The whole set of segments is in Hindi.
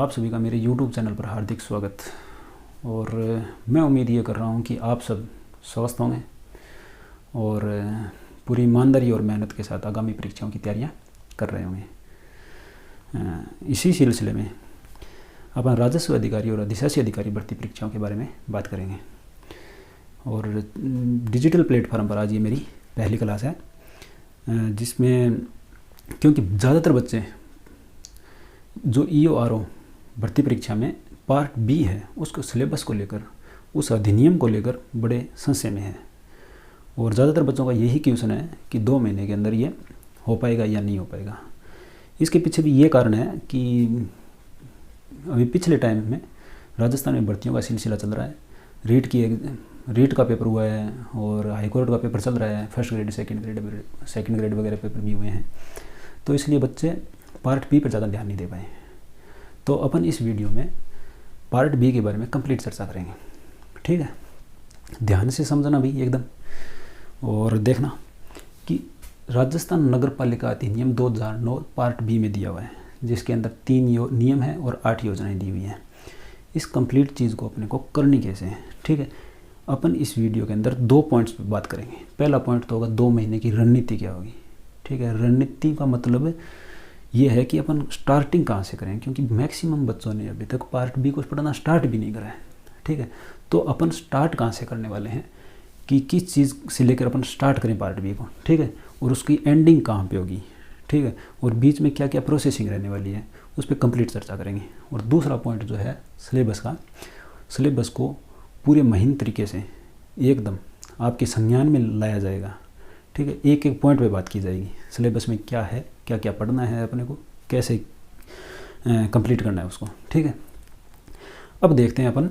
आप सभी का मेरे YouTube चैनल पर हार्दिक स्वागत। और मैं उम्मीद ये कर रहा हूँ कि आप सब स्वस्थ होंगे और पूरी ईमानदारी और मेहनत के साथ आगामी परीक्षाओं की तैयारियाँ कर रहे होंगे। इसी सिलसिले में अपन राजस्व अधिकारी और अधिशासी अधिकारी भर्ती परीक्षाओं के बारे में बात करेंगे। और डिजिटल प्लेटफॉर्म पर आज ये मेरी पहली क्लास है, जिसमें क्योंकि ज़्यादातर बच्चे जो EORO भर्ती परीक्षा में पार्ट बी है उसको सिलेबस को लेकर, उस अधिनियम को लेकर बड़े संशय में है। और ज़्यादातर बच्चों का यही क्वेश्चन है कि 2 महीने के अंदर ये हो पाएगा या नहीं हो पाएगा। इसके पीछे भी ये कारण है कि अभी पिछले टाइम में राजस्थान में भर्तियों का सिलसिला चल रहा है। रीट का पेपर हुआ है और हाई कोर्ट का पेपर चल रहा है। फर्स्ट ग्रेड सेकंड ग्रेड वगैरह पेपर भी हुए हैं, तो इसलिए बच्चे पार्ट बी पर ज़्यादा ध्यान नहीं दे पाए। तो अपन इस वीडियो में पार्ट बी के बारे में कंप्लीट चर्चा करेंगे। ठीक है, ध्यान से समझना भी एकदम, और देखना कि राजस्थान नगर पालिका अधिनियम 2009 पार्ट बी में दिया हुआ है, जिसके अंदर 3 नियम हैं और 8 योजनाएं दी हुई हैं। इस कंप्लीट चीज़ को अपने को करनी कैसे है, ठीक है, अपन इस वीडियो के अंदर 2 पॉइंट्स पर बात करेंगे। पहला पॉइंट तो होगा 2 महीने की रणनीति क्या होगी। ठीक है, रणनीति का मतलब ये है कि अपन स्टार्टिंग कहाँ से करें, क्योंकि मैक्सिमम बच्चों ने अभी तक पार्ट बी को पढ़ना स्टार्ट भी नहीं करा है। ठीक है, तो अपन स्टार्ट कहाँ से करने वाले हैं कि किस चीज़ से लेकर अपन स्टार्ट करें पार्ट बी को। ठीक है, और उसकी एंडिंग कहाँ पे होगी। ठीक है, और बीच में क्या क्या प्रोसेसिंग रहने वाली है उस पर कंप्लीट चर्चा करेंगे। और दूसरा पॉइंट जो है सिलेबस का, सिलेबस को पूरे महीन तरीके से एकदम आपके संज्ञान में लाया जाएगा। ठीक है, एक एक पॉइंट पे बात की जाएगी। सिलेबस में क्या है, क्या क्या पढ़ना है अपने को, कैसे कंप्लीट करना है उसको। ठीक है, अब देखते हैं अपन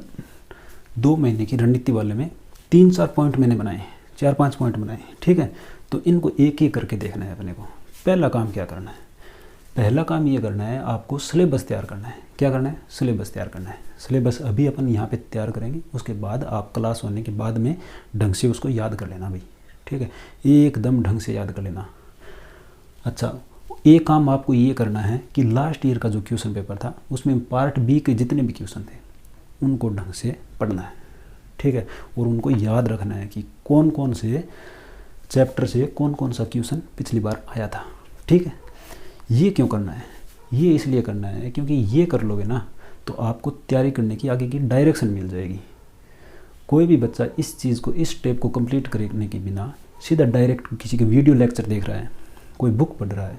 2 महीने की रणनीति वाले में 3-4 पॉइंट मैंने बनाए, 4-5 पॉइंट बनाए। ठीक है, तो इनको एक एक करके देखना है अपने को। पहला काम क्या करना है, पहला काम ये करना है आपको सिलेबस तैयार करना है। क्या करना है, सिलेबस तैयार करना है। सिलेबस अभी अपन यहाँ पे तैयार करेंगे, उसके बाद आप क्लास होने के बाद में ढंग से उसको याद कर लेना भाई। ठीक है, एकदम ढंग से याद कर लेना। अच्छा, एक काम आपको ये करना है कि लास्ट ईयर का जो क्वेश्चन पेपर था उसमें पार्ट बी के जितने भी क्वेश्चन थे उनको ढंग से पढ़ना है। ठीक है, और उनको याद रखना है कि कौन कौन से चैप्टर से कौन कौन सा क्वेश्चन पिछली बार आया था। ठीक है, ये क्यों करना है, ये इसलिए करना है क्योंकि ये कर लोगे ना तो आपको तैयारी करने की आगे की डायरेक्शन मिल जाएगी। कोई भी बच्चा इस चीज़ को, इस स्टेप को कंप्लीट करने के बिना सीधा डायरेक्ट किसी के वीडियो लेक्चर देख रहा है, कोई बुक पढ़ रहा है,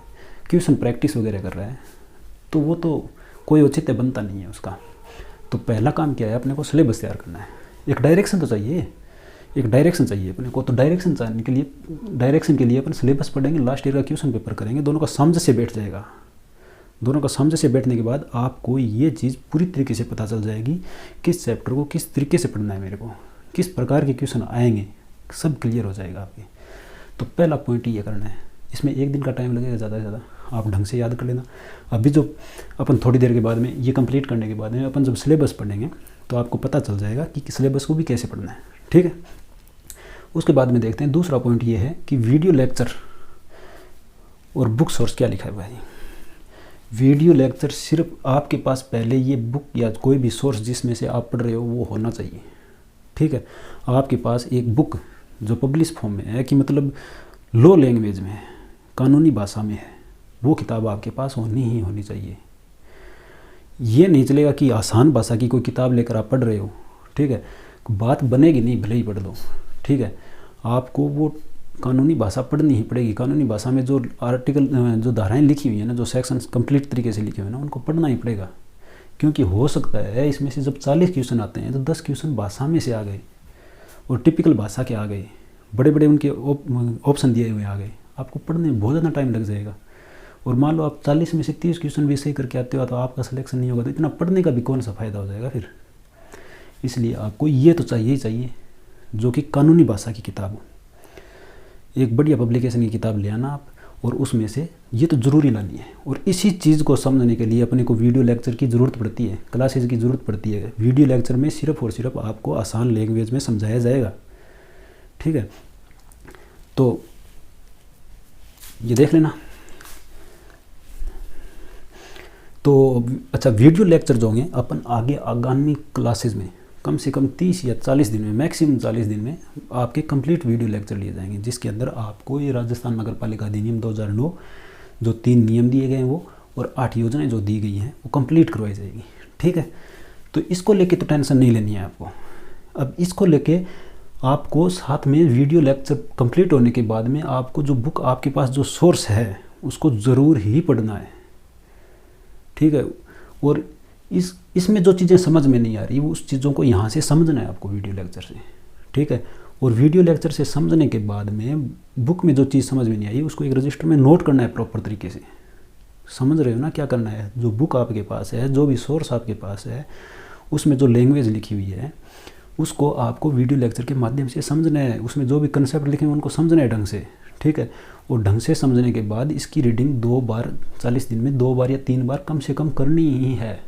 क्वेश्चन प्रैक्टिस वगैरह कर रहा है, तो वो तो कोई औचित्य बनता नहीं है उसका। तो पहला काम क्या है, अपने को सिलेबस तैयार करना है। एक डायरेक्शन तो चाहिए, एक डायरेक्शन चाहिए अपने को। तो डायरेक्शन के लिए अपन सिलेबस पढ़ेंगे, लास्ट ईयर का क्वेश्चन पेपर करेंगे, दोनों का समझ से बैठ जाएगा। दोनों का समझ से बैठने के बाद आपको ये चीज़ पूरी तरीके से पता चल जाएगी किस चैप्टर को किस तरीके से पढ़ना है, मेरे को किस प्रकार के क्वेश्चन आएंगे, सब क्लियर हो जाएगा आपके। तो पहला पॉइंट ये करना है। इसमें 1 दिन का टाइम लगेगा ज़्यादा से ज़्यादा, आप ढंग से याद कर लेना। अभी जो अपन थोड़ी देर के बाद में ये कंप्लीट करने के बाद में अपन जब सिलेबस पढ़ेंगे तो आपको पता चल जाएगा कि सिलेबस को भी कैसे पढ़ना है। ठीक है, उसके बाद में देखते हैं दूसरा पॉइंट ये है कि वीडियो लेक्चर और बुक सोर्स क्या लिखा हुआ है। वीडियो लेक्चर सिर्फ आपके पास पहले ये बुक या कोई भी सोर्स जिसमें से आप पढ़ रहे हो वो होना चाहिए। ठीक है, आपके पास एक बुक जो पब्लिश फॉर्म में है, कि मतलब लो लैंग्वेज में है, कानूनी भाषा में है, वो किताब आपके पास होनी ही होनी चाहिए। ये नहीं चलेगा कि आसान भाषा की कोई किताब लेकर आप पढ़ रहे हो। ठीक है, बात बनेगी नहीं, भले ही पढ़ लो। ठीक है, आपको वो कानूनी भाषा पढ़नी ही पड़ेगी। कानूनी भाषा में जो आर्टिकल, जो धाराएं लिखी हुई है ना, जो सेक्शन कंप्लीट तरीके से लिखे हुए हैं ना, उनको पढ़ना ही पड़ेगा। क्योंकि हो सकता है इसमें से जब 40 क्वेश्चन आते हैं तो 10 क्वेश्चन भाषा में से आ गए और टिपिकल भाषा के आ गए, बड़े बड़े उनके ऑप्शन दिए हुए आ गए, आपको पढ़ने में बहुत ज़्यादा टाइम लग जाएगा। और मान लो आप 40 में से 30 क्वेश्चन भी सही करके आते हो तो आपका सिलेक्शन नहीं होगा, तो इतना पढ़ने का भी कौन सा फ़ायदा हो जाएगा फिर। इसलिए आपको ये तो चाहिए ही चाहिए जो कि कानूनी भाषा की किताब हो। एक बढ़िया पब्लिकेशन की किताब ले आना आप, और उसमें से ये तो ज़रूरी लानी है। और इसी चीज़ को समझने के लिए अपने को वीडियो लेक्चर की ज़रूरत पड़ती है, क्लासेज की ज़रूरत पड़ती है। वीडियो लेक्चर में सिर्फ और सिर्फ आपको आसान लैंग्वेज में समझाया जाएगा। ठीक है, तो ये देख लेना। तो अच्छा, वीडियो लेक्चर जो होंगे अपन आगे आगामी क्लासेस में कम से कम 30 या 40 दिन में, मैक्सिमम 40 दिन में आपके कंप्लीट वीडियो लेक्चर लिए जाएंगे, जिसके अंदर आपको ये राजस्थान नगर पालिका अधिनियम 2009 जो 3 नियम दिए गए हैं वो और 8 योजनाएं जो दी गई हैं वो कंप्लीट करवाई जाएगी। ठीक है, तो इसको लेके तो टेंशन नहीं लेनी है आपको। अब इसको लेके आपको साथ में वीडियो लेक्चर कंप्लीट होने के बाद में आपको जो बुक आपके पास जो सोर्स है उसको ज़रूर ही पढ़ना है। ठीक है, और इसमें जो चीज़ें समझ में नहीं आ रही वो उस चीज़ों को यहाँ से समझना है आपको वीडियो लेक्चर से। ठीक है, और वीडियो लेक्चर से समझने के बाद में बुक में जो चीज़ समझ में नहीं आई उसको एक रजिस्टर में नोट करना है प्रॉपर तरीके से। समझ रहे हो ना क्या करना है? जो बुक आपके पास है, जो भी सोर्स आपके पास है, उसमें जो लैंग्वेज लिखी हुई है उसको आपको वीडियो लेक्चर के माध्यम से समझना है। उसमें जो भी कंसेप्ट लिखे हैं उनको समझना है ढंग से। ठीक है, और ढंग से समझने के बाद इसकी रीडिंग 2 बार 40 दिन में 2 बार या 3 बार कम से कम करनी ही है।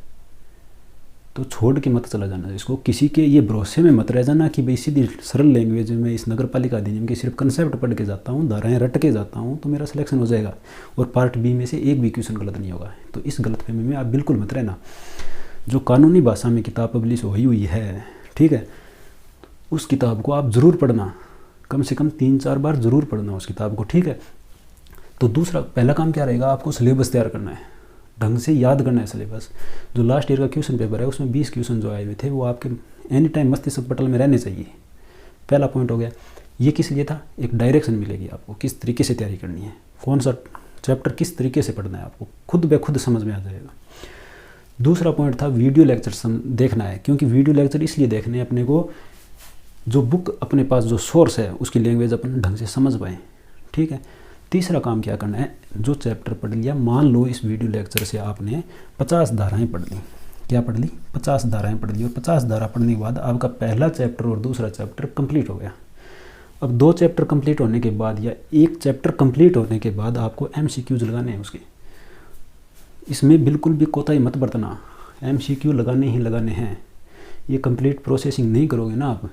तो छोड़ के मत चला जाना इसको, किसी के ये भरोसे में मत रह जाना कि भाई सीधी सरल लैंग्वेज में इस नगर पालिका अधिनियम के सिर्फ कंसेप्ट पढ़ के जाता हूँ, धाराएं रट के जाता हूँ तो मेरा सिलेक्शन हो जाएगा और पार्ट बी में से एक भी क्वेश्चन गलत नहीं होगा। तो इस गलतफहमी में आप बिल्कुल मत रहना। जो कानूनी भाषा में किताब पब्लिश हुई है, ठीक है, उस किताब को आप ज़रूर पढ़ना, कम से कम 3-4 बार ज़रूर पढ़ना उस किताब को। ठीक है, तो दूसरा पहला काम क्या रहेगा, आपको सिलेबस तैयार करना है, ढंग से याद करना है सिलेबस। जो लास्ट ईयर का क्वेश्चन पेपर है उसमें 20 क्वेश्चन जो आए हुए थे वो आपके एनी टाइम मस्तिष्क पटल में रहने चाहिए। पहला पॉइंट हो गया। ये किस लिए था? एक डायरेक्शन मिलेगी आपको किस तरीके से तैयारी करनी है, कौन सा चैप्टर किस तरीके से पढ़ना है, आपको खुद ब खुद समझ में आ जाएगा। दूसरा पॉइंट था वीडियो लेक्चर देखना है, क्योंकि वीडियो लेक्चर इसलिए देखने अपने को जो बुक अपने पास जो सोर्स है उसकी लैंग्वेज अपन ढंग से समझ पाएँ। ठीक है, तीसरा काम क्या करना है, जो चैप्टर पढ़ लिया, मान लो इस वीडियो लेक्चर से आपने 50 धाराएं पढ़ ली। क्या पढ़ ली? 50 धाराएं पढ़ ली, और 50 धारा पढ़ने के बाद आपका पहला चैप्टर और दूसरा चैप्टर कंप्लीट हो गया। अब 2 चैप्टर कंप्लीट होने के बाद या 1 चैप्टर कंप्लीट होने के बाद आपको MCQs लगाने हैं उसके। इसमें बिल्कुल भी कोताही मत बरतना, MCQ लगाने ही लगाने हैं। ये कंप्लीट प्रोसेसिंग नहीं करोगे ना आप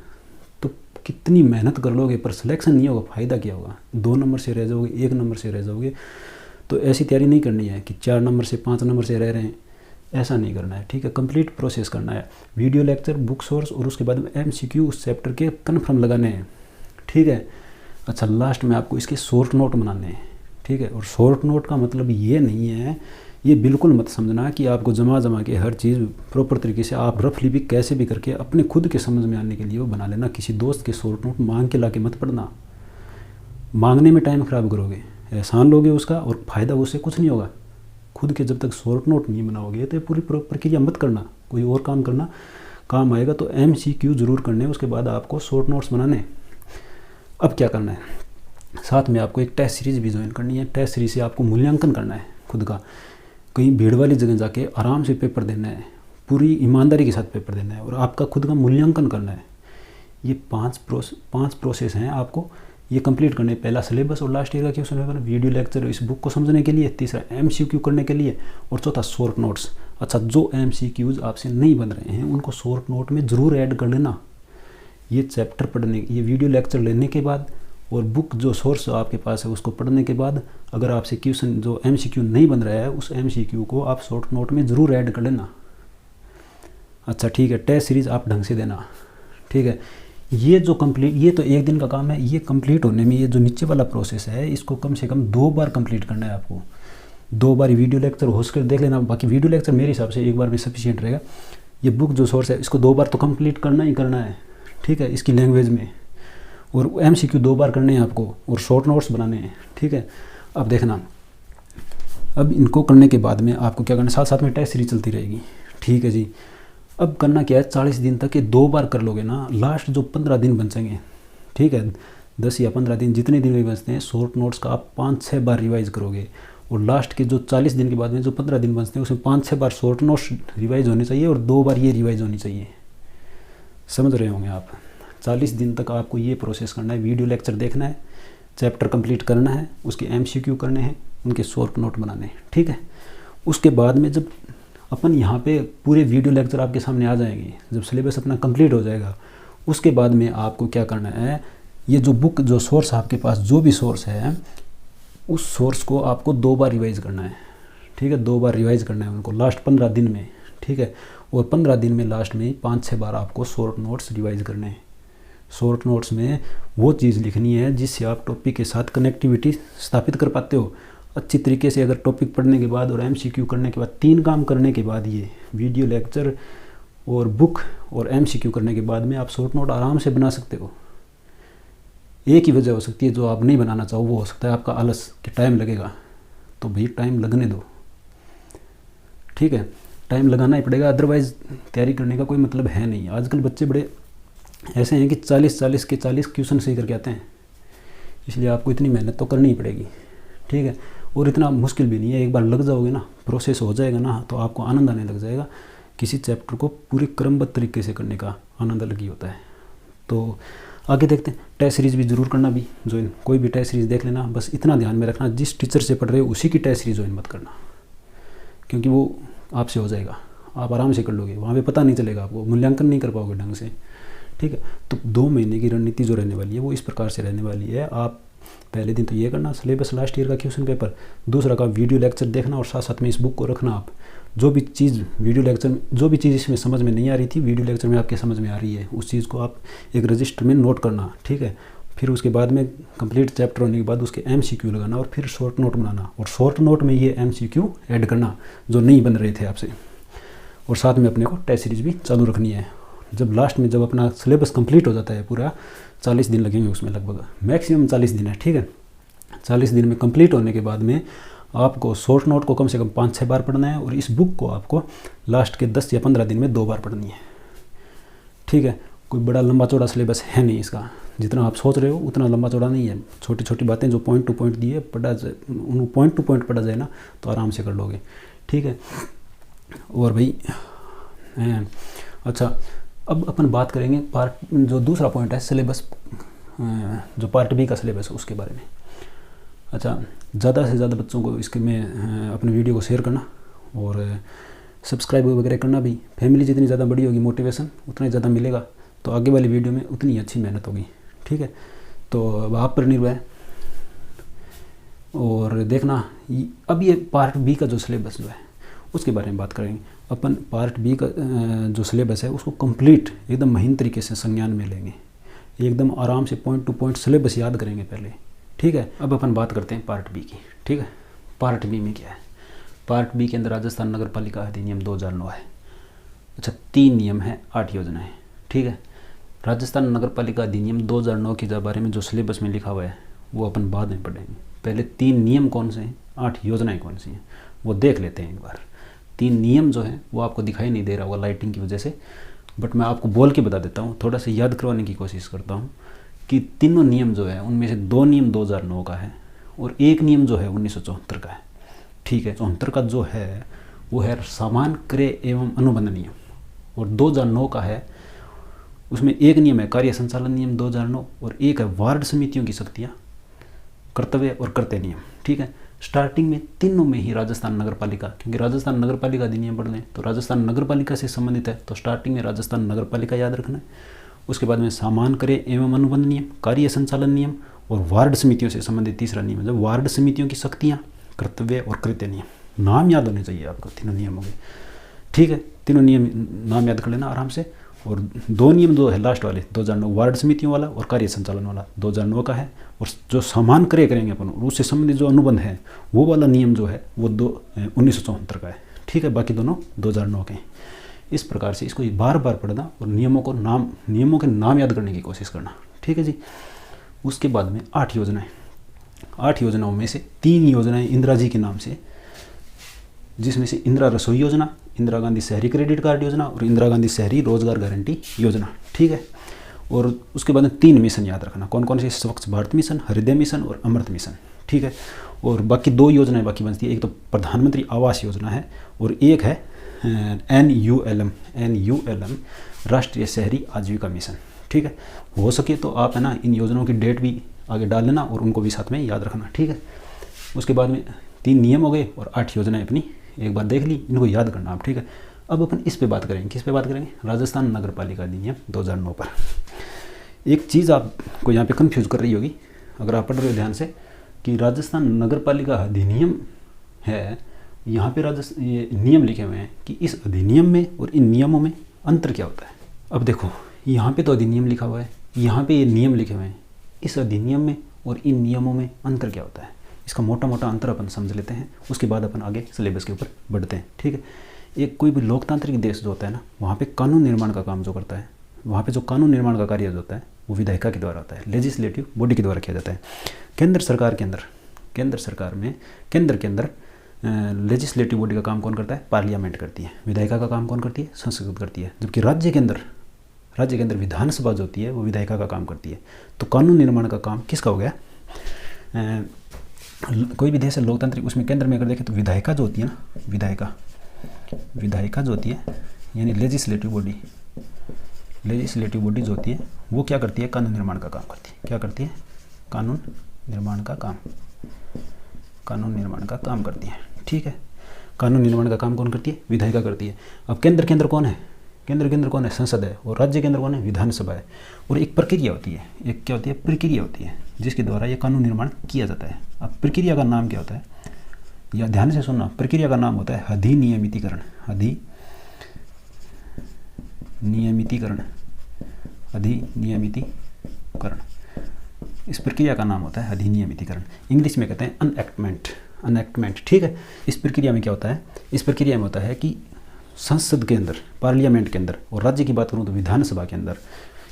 तो कितनी मेहनत कर लोगे पर सिलेक्शन नहीं होगा, फ़ायदा क्या होगा? 2 नंबर से रह जाओगे, 1 नंबर से रह जाओगे। तो ऐसी तैयारी नहीं करनी है कि 4 नंबर से 5 नंबर से रह रहे हैं, ऐसा नहीं करना है। ठीक है, कंप्लीट प्रोसेस करना है। वीडियो लेक्चर, बुक सोर्स और उसके बाद में MCQ उस चैप्टर के कन्फर्म लगाने हैं। ठीक है, अच्छा, लास्ट में आपको इसके शॉर्ट नोट बनाने हैं। ठीक है, और शॉर्ट नोट का मतलब ये नहीं है, ये बिल्कुल मत समझना कि आपको जमा के हर चीज़ प्रॉपर तरीके से आप रफली भी कैसे भी करके अपने खुद के समझ में आने के लिए वो बना लेना। किसी दोस्त के शॉर्ट नोट मांग के लाके मत पढ़ना, मांगने में टाइम ख़राब करोगे, एहसान लोगे उसका और फ़ायदा उससे कुछ नहीं होगा। खुद के जब तक शॉर्ट नोट नहीं बनाओगे तो पूरी प्रक्रिया मत करना, कोई और काम करना, काम आएगा। तो MCQ ज़रूर करने, उसके बाद आपको शॉर्ट नोट्स बनाने। अब क्या करना है, साथ में आपको एक टेस्ट सीरीज़ भी ज्वाइन करनी है। टेस्ट सीरीज से आपको मूल्यांकन करना है खुद का, कहीं भीड़ वाली जगह जाके आराम से पेपर देना है, पूरी ईमानदारी के साथ पेपर देना है और आपका खुद का मूल्यांकन करना है। ये 5 प्रोसेस हैं आपको ये कंप्लीट करने। पहला सिलेबस और लास्ट ईयर का क्वेश्चन पेपर, वीडियो लेक्चर इस बुक को समझने के लिए, तीसरा MCQ करने के लिए और चौथा शॉर्ट नोट्स। अच्छा, जो MCQs आपसे नहीं बन रहे हैं उनको शॉर्ट नोट में ज़रूर ऐड कर लेना। ये चैप्टर पढ़ने, ये वीडियो लेक्चर लेने के बाद और बुक जो सोर्स आपके पास है उसको पढ़ने के बाद अगर आपसे क्वेश्चन जो MCQ नहीं बन रहा है उस MCQ को आप शॉर्ट नोट में ज़रूर ऐड कर लेना। अच्छा ठीक है, टेस्ट सीरीज़ आप ढंग से देना। ठीक है, ये जो कंप्लीट, ये तो 1 दिन का काम है। ये कंप्लीट होने में ये जो नीचे वाला प्रोसेस है इसको कम से कम 2 बार कंप्लीट करना है आपको। 2 बार वीडियो लेक्चर हो सके देख लेना, बाकी वीडियो लेक्चर मेरे हिसाब से 1 बार में सफिशिएंट रहेगा। ये बुक जो सोर्स है इसको 2 बार तो कंप्लीट करना ही करना है। ठीक है, इसकी लैंग्वेज में, और MCQ 2 बार करने हैं आपको और शॉर्ट नोट्स बनाने हैं। ठीक है, अब देखना, अब इनको करने के बाद में आपको क्या करना है, साथ साथ में टेस्ट सीरीज चलती रहेगी। ठीक है जी, अब करना क्या है, 40 दिन तक ये 2 बार कर लोगे ना, लास्ट जो 15 दिन बचेंगे, ठीक है, 10 या 15 दिन जितने दिन भी बचते हैं, शॉर्ट नोट्स का आप 5-6 बार रिवाइज़ करोगे और लास्ट के जो 40 दिन के बाद में जो 15 दिन बचते हैं उसमें 5-6 बार शॉर्ट नोट्स रिवाइज़ होने चाहिए और 2 बार ये रिवाइज़ होनी चाहिए। समझ रहे होंगे आप। 40 दिन तक आपको ये प्रोसेस करना है, वीडियो लेक्चर देखना है, चैप्टर कंप्लीट करना है, उसके MCQ करने हैं, उनके शॉर्ट नोट बनाने हैं। ठीक है, उसके बाद में जब अपन यहाँ पे पूरे वीडियो लेक्चर आपके सामने आ जाएंगे, जब सिलेबस अपना कंप्लीट हो जाएगा, उसके बाद में आपको क्या करना है, ये जो बुक जो सोर्स आपके पास जो भी सोर्स है उस सोर्स को आपको 2 बार रिवाइज़ करना है। ठीक है। 2 बार रिवाइज करना है उनको लास्ट 15 दिन में, ठीक है। और 15 दिन में लास्ट में 5-6 बार आपको शॉर्ट नोट्स रिवाइज करने हैं। शॉर्ट नोट्स में वो चीज़ लिखनी है जिससे आप टॉपिक के साथ कनेक्टिविटी स्थापित कर पाते हो अच्छी तरीके से। अगर टॉपिक पढ़ने के बाद और MCQ करने के बाद 3 काम करने के बाद, ये वीडियो लेक्चर और बुक और MCQ करने के बाद में आप शॉर्ट नोट आराम से बना सकते हो। एक ही वजह हो सकती है जो आप नहीं बनाना चाहो, वो हो सकता है आपका आलस कि टाइम लगेगा। तो भाई टाइम लगने दो, ठीक है। टाइम लगाना ही पड़ेगा, अदरवाइज़ तैयारी करने का कोई मतलब है नहीं। आजकल बच्चे बड़े ऐसे हैं कि 40 के 40 क्वेश्चन सही करके आते हैं, इसलिए आपको इतनी मेहनत तो करनी ही पड़ेगी, ठीक है। और इतना मुश्किल भी नहीं है, एक बार लग जाओगे ना, प्रोसेस हो जाएगा ना, तो आपको आनंद आने लग जाएगा। किसी चैप्टर को पूरी क्रमबद्ध तरीके से करने का आनंद अलग ही होता है। तो आगे देखते हैं। टेस्ट सीरीज़ भी ज़रूर करना भी ज्वाइन, कोई भी टेस्ट सीरीज़ देख लेना। बस इतना ध्यान में रखना, जिस टीचर से पढ़ रहे हो उसी की टेस्ट सीरीज़ ज्वाइन मत करना, क्योंकि वो आपसे हो जाएगा, आप आराम से कर लोगे, वहाँ पे पता नहीं चलेगा, आपको मूल्यांकन नहीं कर पाओगे ढंग से, ठीक है। तो 2 महीने की रणनीति जो रहने वाली है वो इस प्रकार से रहने वाली है। आप पहले दिन तो ये करना, सिलेबस लास्ट ईयर का क्वेश्चन पेपर। दूसरा का वीडियो लेक्चर देखना और साथ साथ में इस बुक को रखना। आप जो भी चीज़ वीडियो लेक्चर में, जो भी चीज़ इसमें समझ में नहीं आ रही थी, वीडियो लेक्चर में आपके समझ में आ रही है, उस चीज़ को आप एक रजिस्टर में नोट करना, ठीक है। फिर उसके बाद में कंप्लीट चैप्टर होने के बाद उसके MCQ लगाना और फिर शॉर्ट नोट बनाना, और शॉर्ट नोट में ये MCQ ऐड करना जो नहीं बन रहे थे आपसे। और साथ में अपने को टेस्ट सीरीज भी चालू रखनी है। जब लास्ट में जब अपना सिलेबस कंप्लीट हो जाता है पूरा, 40 दिन लगेंगे उसमें, लगभग मैक्सिमम 40 दिन है, ठीक है। 40 दिन में कंप्लीट होने के बाद में आपको शॉर्ट नोट को कम से कम 5-6 बार पढ़ना है, और इस बुक को आपको लास्ट के 10 या 15 दिन में 2 बार पढ़नी है, ठीक है। कोई बड़ा लंबा चौड़ा सिलेबस है नहीं इसका, जितना आप सोच रहे हो उतना लंबा चौड़ा नहीं है। छोटी छोटी बातें जो पॉइंट टू पॉइंट दिए पढ़ा जाए, उन पॉइंट टू पॉइंट पढ़ा जाए ना, तो आराम से कर लोगे, ठीक है। और भाई अच्छा, अब अपन बात करेंगे जो दूसरा पॉइंट है सिलेबस, जो पार्ट बी का सिलेबस है उसके बारे में। अच्छा, ज़्यादा से ज़्यादा बच्चों को इसके में अपने वीडियो को शेयर करना और सब्सक्राइब वगैरह करना भी। फैमिली जितनी ज़्यादा बड़ी होगी, मोटिवेशन उतना ही ज़्यादा मिलेगा, तो आगे वाली वीडियो में उतनी अच्छी मेहनत होगी, ठीक है। तो अब आप पर निर्भर है। और देखना, अब ये पार्ट बी का जो सिलेबस जो है उसके बारे में बात करेंगे अपन। पार्ट बी का जो सिलेबस है उसको कंप्लीट एकदम महीन तरीके से संज्ञान में लेंगे, एकदम आराम से पॉइंट टू पॉइंट सिलेबस याद करेंगे पहले, ठीक है। अब अपन बात करते हैं पार्ट बी की, ठीक है। पार्ट बी में क्या है? पार्ट बी के अंदर राजस्थान नगर पालिका अधिनियम 2009 है। अच्छा, 3 नियम है, 8 योजनाएं, ठीक है। राजस्थान नगर पालिका अधिनियम 2009 के बारे में जो सिलेबस में लिखा हुआ है वो अपन बाद में पढ़ेंगे। पहले 3 नियम कौन से हैं, 8 योजनाएं कौन सी हैं, वो देख लेते हैं एक बार। 3 नियम जो है वो आपको दिखाई नहीं दे रहा होगा लाइटिंग की वजह से, बट मैं आपको बोल के बता देता हूँ, थोड़ा सा याद करवाने की कोशिश करता हूँ कि तीनों नियम जो है उनमें से 2 नियम 2009 का है और 1 नियम जो है 1974 का है, ठीक है। 74 का जो है वो है समान क्रय एवं अनुबंध नियम, और 2009 का है उसमें 1 नियम है कार्य संचालन नियम 2009 और 1 है वार्ड समितियों की शक्तियाँ, कर्तव्य और कर्तव्य नियम, ठीक है। स्टार्टिंग में तीनों में ही राजस्थान नगर पालिका, क्योंकि राजस्थान नगर पालिका अधिनियम पढ़ लें तो राजस्थान नगर पालिका से संबंधित है, तो स्टार्टिंग में राजस्थान नगर पालिका याद रखना है। उसके बाद में सामान क्रय एवं अनुबंध नियम, कार्य संचालन नियम और वार्ड समितियों से संबंधित तीसरा नियम है जब वार्ड समितियों की शक्तियाँ, कर्तव्य और कृत्य नियम। नाम याद होने चाहिए आपको तीनों नियमों के, ठीक है। तीनों नियम नाम याद कर लेना आराम से। और 2 नियम जो है लास्ट वाले 2009 वार्ड समितियों वाला और कार्य संचालन वाला 2009 का है, और जो समान क्रय करेंगे अपन उससे संबंधित जो अनुबंध है वो वाला नियम जो है वो 1974 का है, ठीक है। बाकी दोनों 2009 के हैं। इस प्रकार से इसको बार बार पढ़ना और नियमों के नाम याद करने की कोशिश करना, ठीक है जी। उसके बाद में 8 योजनाएं, 8 योजनाओं में से 3 योजनाएं इंदिरा जी के नाम से, जिसमें से इंदिरा रसोई योजना, इंदिरा गांधी शहरी क्रेडिट कार्ड योजना और इंदिरा गांधी शहरी रोजगार गारंटी योजना, ठीक है। और उसके बाद में 3 मिशन याद रखना, कौन कौन से, स्वच्छ भारत मिशन, हृदय मिशन और अमृत मिशन, ठीक है। और बाकी 2 योजनाएं बाकी बनती है, एक तो प्रधानमंत्री आवास योजना है और एक है NULM राष्ट्रीय शहरी आजीविका मिशन, ठीक है। हो सके तो आप है ना इन योजनाओं की डेट भी आगे डाल लेना और उनको भी साथ में याद रखना, ठीक है। उसके बाद में 3 नियम हो गए और 8 योजनाएं अपनी एक बार देख ली, इनको याद करना आप, ठीक है। अब अपन इस पे बात करेंगे, किस पे बात करेंगे? राजस्थान नगर पालिका अधिनियम 2009 पर। एक चीज़ आपको यहाँ पे कंफ्यूज कर रही होगी अगर आप पढ़ रहे हो ध्यान से, कि राजस्थान नगर पालिका अधिनियम है यहाँ पे ये नियम लिखे हुए हैं कि इस अधिनियम में और इन नियमों में अंतर क्या होता है। अब देखो यहाँ पे तो अधिनियम लिखा हुआ है, यहाँ पे ये नियम लिखे हुए हैं, इस अधिनियम में और इन नियमों में अंतर क्या होता है, इसका मोटा मोटा अंतर अपन समझ लेते हैं, उसके बाद अपन आगे सिलेबस के ऊपर बढ़ते हैं। ठीक है, एक कोई भी लोकतांत्रिक देश जो होता है ना, वहाँ पे कानून निर्माण का काम जो करता है, वहाँ पे जो कानून निर्माण का कार्य जो होता है वो विधायिका के द्वारा होता है, लेजिस्लेटिव बॉडी के द्वारा किया जाता है। केंद्र सरकार के अंदर, केंद्र सरकार में केंद्र के अंदर लेजिस्लेटिव बॉडी का काम कौन करता है, पार्लियामेंट करती है। विधायिका का काम कौन करती है, संसद करती है। जबकि राज्य के अंदर विधानसभा जो होती है वो विधायिका का काम करती है। तो कानून निर्माण का काम किसका हो गया, कोई भी देश है लोकतांत्रिक, उसमें केंद्र में अगर देखें तो विधायिका जो होती है ना, विधायिका जो होती है यानी लेजिस्लेटिव बॉडी जो होती है वो क्या करती है, कानून निर्माण का काम करती है। क्या करती है, कानून निर्माण का काम करती है। ठीक है, कानून निर्माण का काम कौन करती है, विधायिका करती है। अब केंद्र के अंदर कौन है, केंद्र के अंदर कौन है, संसद है, और राज्य के अंदर कौन है, विधानसभा है। और एक प्रक्रिया होती है, एक क्या होती है, प्रक्रिया होती है, जिसके द्वारा ये कानून निर्माण किया जाता है। अब प्रक्रिया का नाम क्या होता है, या ध्यान से सुनना, प्रक्रिया का नाम होता है अधिनियमितीकरण। अधिनियमितीकरण, इस प्रक्रिया का नाम होता है अधिनियमितीकरण। इंग्लिश में कहते हैं अनएक्टमेंट। ठीक है, इस प्रक्रिया में क्या होता है, इस प्रक्रिया में होता है कि संसद के अंदर, पार्लियामेंट के अंदर, और राज्य की बात करूँ तो विधानसभा के अंदर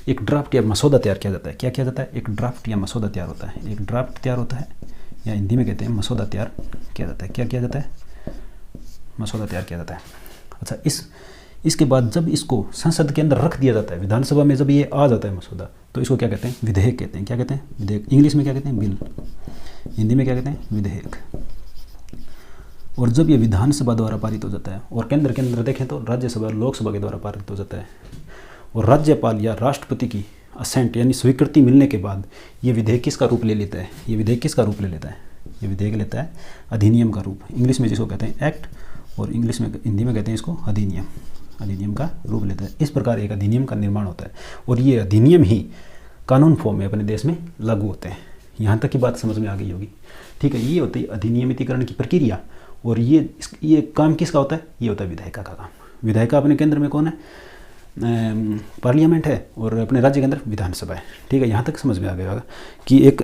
एक ड्राफ्ट या मसौदा तैयार किया जाता है। क्या किया जाता है, एक ड्राफ्ट या मसौदा तैयार होता है। एक ड्राफ्ट तैयार होता है, या हिंदी में कहते हैं मसौदा तैयार किया जाता है। क्या किया जाता है, मसौदा तैयार किया जाता है। अच्छा, इसके बाद जब इसको संसद के अंदर रख दिया जाता है, विधानसभा में जब ये आ जाता है मसौदा, तो इसको क्या कहते हैं, विधेयक कहते हैं। क्या कहते हैं, विधेयक। इंग्लिश में क्या कहते हैं, बिल। हिंदी में क्या कहते हैं, विधेयक। और जब ये विधानसभा द्वारा पारित हो जाता है, और केंद्र के अंदर देखें तो राज्यसभा, लोकसभा के द्वारा पारित हो जाता है, और राज्यपाल या राष्ट्रपति की असेंट यानी स्वीकृति मिलने के बाद ये विधेयक किसका रूप ले लेता है, ये विधेयक किसका रूप ले लेता है, ये विधेयक लेता है अधिनियम का रूप। इंग्लिश में जिसको कहते हैं एक्ट, और इंग्लिश में, हिंदी में कहते हैं इसको अधिनियम का रूप लेता है। इस प्रकार एक अधिनियम का निर्माण होता है, और ये अधिनियम ही कानून फॉर्म में अपने देश में लागू होते हैं। यहाँ तक की बात समझ में आ गई होगी। ठीक है, ये होती है अधिनियमितीकरण की प्रक्रिया। और ये काम किसका होता है, ये होता है विधायिका का काम। विधायिका अपने केंद्र में कौन है, पार्लियामेंट है, और अपने राज्य के अंदर विधानसभा है। ठीक है, यहाँ तक समझ में आ गया होगा कि एक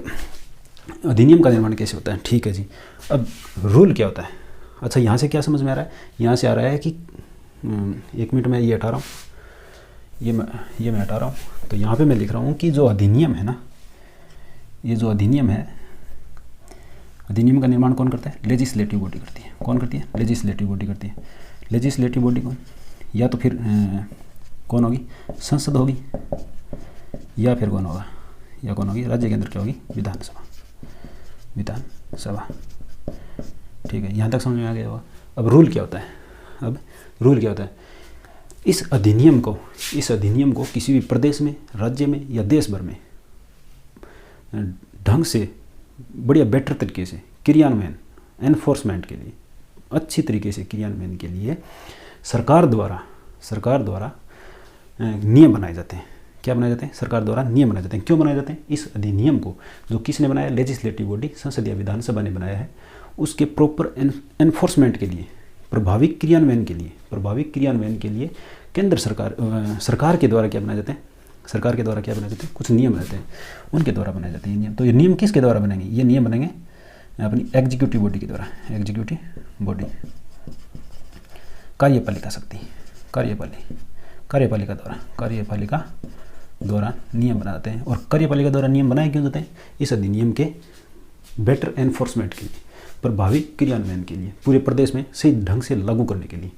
अधिनियम का निर्माण कैसे होता है। ठीक है जी, अब रूल क्या होता है। अच्छा, यहाँ से क्या समझ में आ रहा है, यहाँ से आ रहा है कि एक मिनट में ये हटा रहा हूँ, ये मैं हटा रहा हूँ। तो यहाँ पे मैं लिख रहा हूँ कि जो अधिनियम है ना, ये जो अधिनियम है, अधिनियम का निर्माण कौन करता है, लेजिस्लेटिव बॉडी करती है। कौन करती है, लेजिस्लेटिव बॉडी करती है। लेजिस्लेटिव बॉडी कौन, या तो फिर कौन होगी, संसद होगी, या फिर कौन होगा, या कौन होगी, राज्य के अंदर क्या होगी, विधानसभा। ठीक है, यहाँ तक समझ में आ गया होगा। अब रूल क्या होता है, इस अधिनियम को किसी भी प्रदेश में, राज्य में या देश भर में ढंग से, बढ़िया बेटर तरीके से क्रियान्वयन, एनफोर्समेंट के लिए, अच्छी तरीके से क्रियान्वयन के लिए सरकार द्वारा नियम बनाए जाते हैं। क्या बनाए जाते हैं, सरकार द्वारा नियम बनाए जाते हैं। क्यों बनाए जाते हैं, इस अधिनियम को जो किसने बनाया, लेजिस्लेटिव बॉडी, संसद या विधानसभा ने बनाया है, उसके प्रॉपर एनफोर्समेंट के लिए, प्रभावी क्रियान्वयन के लिए केंद्र सरकार के द्वारा क्या बनाए जाते हैं, कुछ नियम रहते हैं, उनके द्वारा बनाए जाते हैं ये नियम। तो ये नियम किसके द्वारा बनेंगे, ये नियम बनेंगे अपनी एग्जीक्यूटिव बॉडी के द्वारा। एग्जीक्यूटिव बॉडी, कार्यपालिका शक्ति, कार्यपालिका द्वारा नियम बनाते हैं। और कार्यपालिका द्वारा नियम बनाए क्यों जाते हैं, इस अधिनियम के बेटर एनफोर्समेंट के लिए, प्रभावी क्रियान्वयन के लिए, पूरे प्रदेश में सही ढंग से लागू करने के लिए।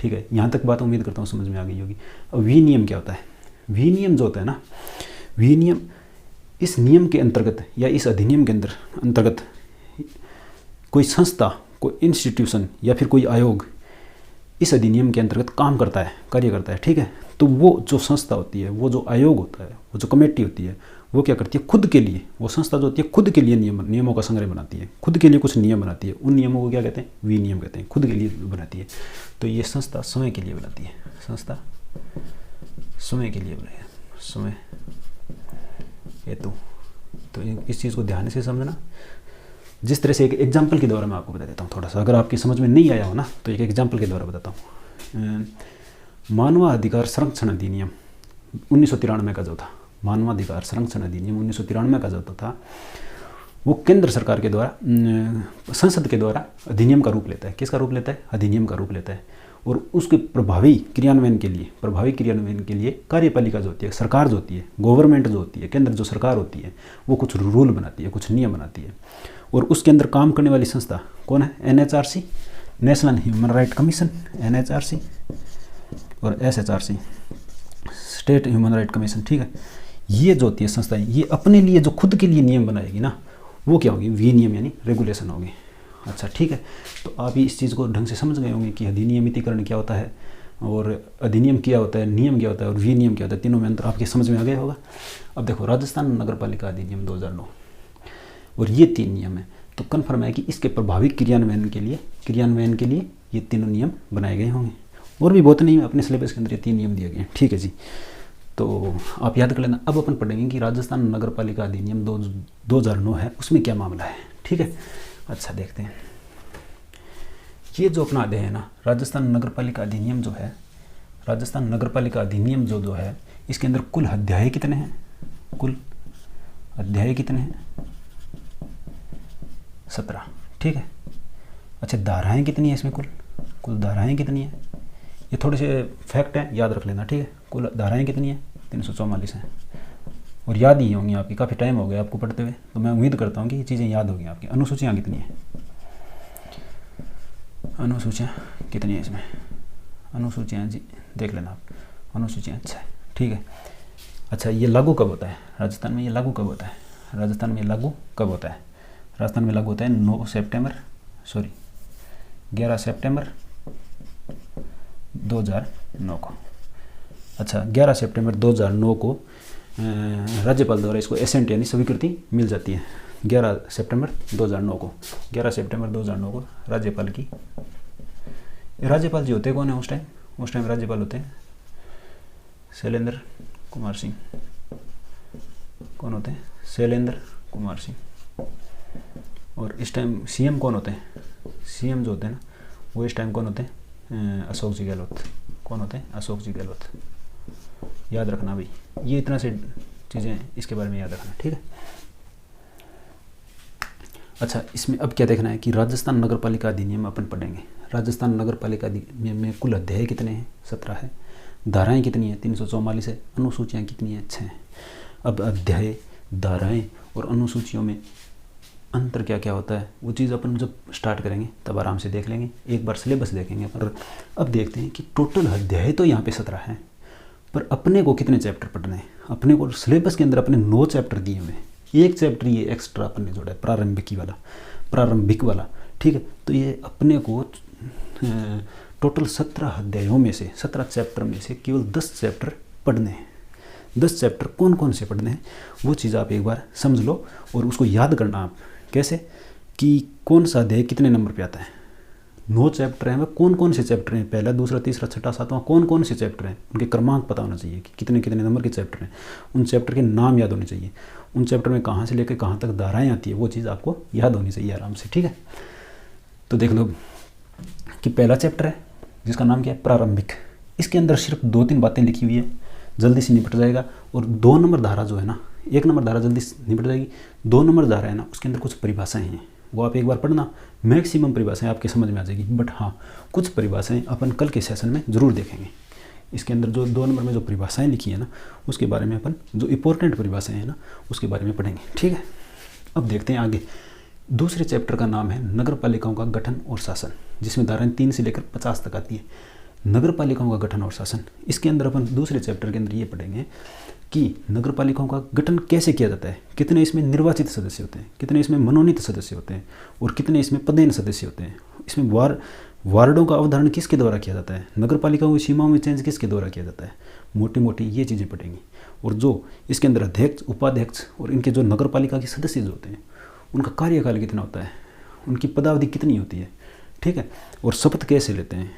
ठीक है, यहाँ तक बात उम्मीद करता हूँ समझ में आ गई होगी। अब विनियम क्या होता है, विनियम जो होता है ना, विनियम इस नियम के अंतर्गत या इस अधिनियम के अंतर्गत कोई संस्था, कोई इंस्टीट्यूशन या फिर कोई आयोग इस अधिनियम के अंतर्गत काम करता है, कार्य करता है। ठीक है, तो वो जो संस्था होती है, वो जो आयोग होता है, वो जो कमेटी होती है, वो क्या करती है, खुद के लिए, वो संस्था जो होती है खुद के लिए नियमों का संग्रह बनाती है, खुद के लिए कुछ नियम बनाती है। उन नियमों को क्या कहते हैं, विनियम कहते हैं, खुद के लिए बनाती है। तो ये संस्था स्वयं के लिए बनाती है, संस्था स्वयं के लिए बनाए, स्वयं हेतु। तो इस चीज़ को ध्यान से समझना। जिस तरह से एक एग्जाम्पल के द्वारा मैं आपको बता देता हूँ थोड़ा सा, अगर आपकी समझ में नहीं आया हो ना तो एक एग्जाम्पल के द्वारा बताता हूँ। मानवाधिकार संरक्षण अधिनियम 1993 का जो था, मानवाधिकार संरक्षण अधिनियम 1993 का जो था, वो केंद्र सरकार के द्वारा, संसद के द्वारा अधिनियम का रूप लेता है। किसका रूप लेता है? अधिनियम का रूप लेता है। और उसके प्रभावी क्रियान्वयन के लिए कार्यपालिका जो होती है, सरकार जो होती है, गवर्नमेंट जो होती है, केंद्र जो सरकार होती है, वो कुछ रूल बनाती है, कुछ नियम बनाती है। और उसके अंदर काम करने वाली संस्था कौन है? NHRC, national human right commission, NHRC, और SHRC, state human right commission. ठीक है, ये जो होती है संस्थाएं, ये अपने लिए जो खुद के लिए नियम बनाएगी ना, वो क्या होगी? विनियम यानी रेगुलेशन होगी। अच्छा, ठीक है, तो आप इस चीज़ को ढंग से समझ गए होंगे कि अधिनियमितीकरण क्या होता है, और अधिनियम क्या होता है, नियम क्या होता है, और विनियम क्या होता है। तीनों में अंतर आपके समझ में आ गया होगा। अब देखो, राजस्थान नगर पालिका अधिनियम 2009, और ये 3 नियम है, तो कन्फर्म है कि इसके प्रभावी क्रियान्वयन के लिए ये तीनों नियम बनाए गए होंगे। और भी बहुत नहीं, अपने सिलेबस के अंदर ये 3 नियम दिए गए हैं। ठीक है जी, तो आप याद कर लेना। अब अपन पढ़ेंगे कि राजस्थान नगर पालिका अधिनियम 2009 है, उसमें क्या मामला है। ठीक है, अच्छा देखते हैं। ये जो अपना अध्याय है ना, राजस्थान नगर पालिका अधिनियम जो है, राजस्थान नगर पालिका अधिनियम जो है, इसके अंदर कुल अध्याय कितने हैं? कुल अध्याय कितने हैं? 17। ठीक है, अच्छा, धाराएं कितनी है इसमें? कुल धाराएं कितनी है? ये थोड़े से फैक्ट हैं, याद रख लेना। ठीक है, कुल धाराएं कितनी है? 344 हैं। और याद ही होंगी आपकी, काफ़ी टाइम हो गया आपको पढ़ते हुए, तो मैं उम्मीद करता हूँ कि ये चीज़ें याद होगी आपकी। अनुसूचियाँ कितनी है? अनुसूचियाँ कितनी है इसमें? अनुसूचियाँ जी देख लेना आप, अनुसूचियाँ। अच्छा है, ठीक है। अच्छा, ये लागू कब होता है राजस्थान में? ये लागू कब होता है राजस्थान में? लागू कब होता है? राजस्थान में लागू होता है 11 सितंबर 2009 को। अच्छा, 11 सितंबर 2009 को राज्यपाल द्वारा इसको एसेंट यानी स्वीकृति मिल जाती है। 11 सितंबर 2009 को राज्यपाल जी होते कौन है उस टाइम राज्यपाल होते हैं शैलेंद्र कुमार सिंह। कौन होते हैं? शैलेंद्र कुमार सिंह। और इस टाइम सीएम कौन होते हैं? सीएम जो होते हैं ना, वो इस टाइम कौन होते हैं? अशोक जी गहलोत। कौन होते हैं? अशोक जी गहलोत। याद रखना भाई, ये इतना से चीज़ें इसके बारे में याद रखना। ठीक है, अच्छा, इसमें अब क्या देखना है कि राजस्थान नगर पालिका अधिनियम अपन पढ़ेंगे। राजस्थान नगर पालिका अधिनियम में कुल अध्याय कितने हैं? 17 है। धाराएं कितनी है? 344 है। अनुसूचियाँ कितनी है? 6 हैं। अब अध्याय, धाराएं और अनुसूचियों में अंतर क्या क्या होता है, वो चीज़ अपन जब स्टार्ट करेंगे तब आराम से देख लेंगे। एक बार सिलेबस देखेंगे। पर अब देखते हैं कि टोटल अध्याय तो यहाँ पे 17 हैं, पर अपने को कितने चैप्टर पढ़ने हैं? अपने को सिलेबस के अंदर अपने 9 चैप्टर दिए हुए हैं। एक चैप्टर ये एक्स्ट्रा अपन ने जोड़ा है, प्रारंभिक वाला। ठीक है, तो ये अपने को टोटल 17 अध्यायों में से, 17 चैप्टर में से केवल 10 चैप्टर पढ़ने हैं। 10 चैप्टर कौन कौन से पढ़ने हैं वो चीज़ आप एक बार समझ लो, और उसको याद करना आप कैसे कि कौन सा अध्याय कितने नंबर पे आता है। 9 चैप्टर हैं, वह कौन कौन से चैप्टर हैं? पहला, दूसरा, तीसरा, छठा, सातवां, कौन से चैप्टर हैं? उनके क्रमांक पता होना चाहिए कि कितने कितने नंबर के चैप्टर हैं। उन चैप्टर के नाम याद होने चाहिए। उन चैप्टर में कहाँ से लेकर कहाँ तक धाराएं आती है वो चीज़ आपको याद होनी चाहिए आराम से। ठीक है, तो देख लो कि पहला चैप्टर है जिसका नाम क्या है? प्रारंभिक। इसके अंदर सिर्फ 2-3 बातें लिखी हुई है, जल्दी से निपट जाएगा। और 2 नंबर धारा जो है ना, 1 नंबर धारा जल्दी से निपट जाएगी। 2 नंबर धारा है ना, उसके अंदर कुछ परिभाषाएं हैं, वो आप एक बार पढ़ना। मैक्सिमम परिभाषाएं आपके समझ में आ जाएगी, बट हाँ, कुछ परिभाषाएं अपन कल के सेशन में ज़रूर देखेंगे। इसके अंदर जो 2 नंबर में जो परिभाषाएं लिखी है ना, उसके बारे में अपन, जो इंपॉर्टेंट परिभाषाएं हैं ना, उसके बारे में पढ़ेंगे। ठीक है, अब देखते हैं आगे। दूसरे चैप्टर का नाम है नगर पालिकाओं का गठन और शासन, जिसमें धाराएं 3 से लेकर 50 तक आती है। नगर पालिकाओं का गठन और शासन, इसके अंदर अपन दूसरे चैप्टर के अंदर ये पढ़ेंगे कि नगर पालिकाओं का गठन कैसे किया जाता है, कितने इसमें निर्वाचित सदस्य होते हैं, कितने इसमें मनोनीत सदस्य होते हैं, और कितने इसमें पदेन सदस्य होते हैं। इसमें वार्डों का अवधारण किसके द्वारा किया जाता है, नगर पालिकाओं की सीमाओं में चेंज किसके द्वारा किया जाता है। मोटी मोटी ये चीज़ें पढ़ेंगी। और जो इसके अंदर अध्यक्ष, उपाध्यक्ष और इनके जो नगर पालिका के सदस्य जो होते हैं, उनका कार्यकाल कितना होता है, उनकी पदावधि कितनी होती है। ठीक है, और शपथ कैसे लेते हैं,